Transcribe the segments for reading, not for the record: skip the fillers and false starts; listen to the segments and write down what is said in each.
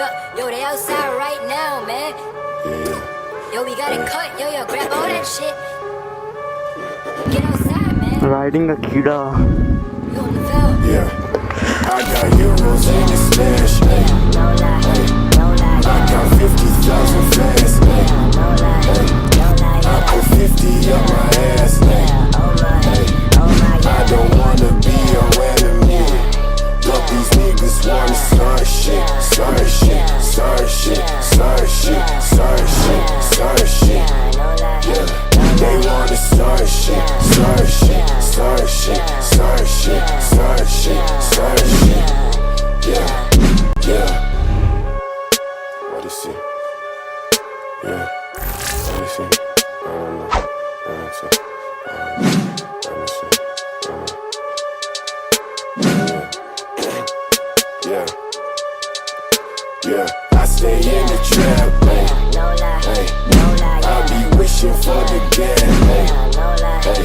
fuck? Yo, they outside right now, man. Yeah. Yo, we got it cut. Yo, grab all that shit. Get outside, man. Riding a Kida. Yo, on the field. Yeah. I got euros in the stash. Hey. No lie, no lie. I got 50,000 fast. Hey. I put 50 up my ass. Hey. I don't wanna be your enemy. But these niggas wanna start shit, start shit, start shit, start shit, start shit, start shit. Yeah, they wanna start shit, start shit, start shit, start shit, start shit, start shit. Yeah, yeah. What is it? Yeah, what is it? I don't know. Let me see. Yeah, yeah, I stay in the trap, hey, hey, I be wishing for the gap, hey, hey,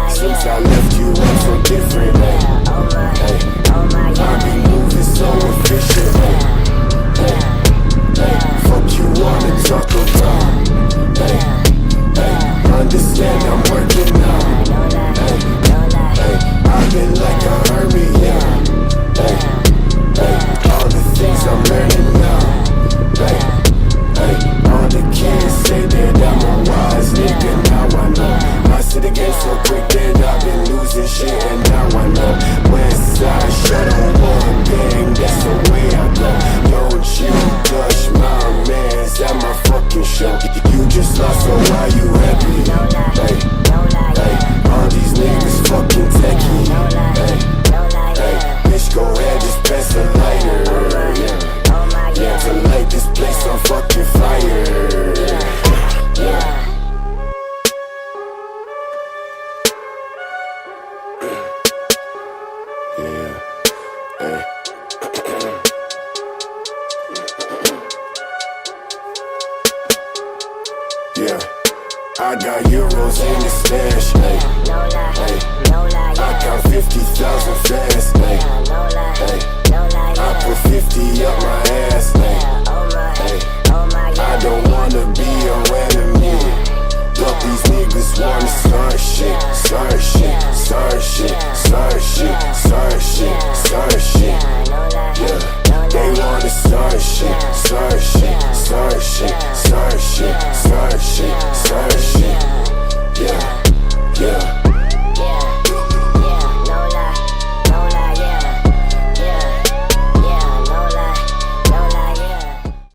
since I left you I'm so different, hey, hey, I be moving so efficient, hey, hey, hey, fuck you wanna talk about, hey, hey, understand I'm working now, hey, hey, I've been like a hermit, yeah, hey. Hey, all the things I'm learning now. Hey, hey, all the kids say that I'm a wise nigga. Now I know. I see the game so quick that I've been losing shit, and now I know. West side, shut on one gang, that's the way I go. Don't you touch my mans at my fucking show. You just lost, so why you happy? Hey, hey, all these niggas fucking techie. Hey, bitch, go ahead, just pass a lighter. Yeah, to light this place on fucking fire. Yeah. Yeah. Hey. Yeah. I got euros in the stash. Hey. Hey. I got 50,000 fast. Hey. Hey. I put 50 up my ass. Hey. Hey. I don't wanna be your enemy. But these niggas wanna start shit, start shit, start shit, start shit,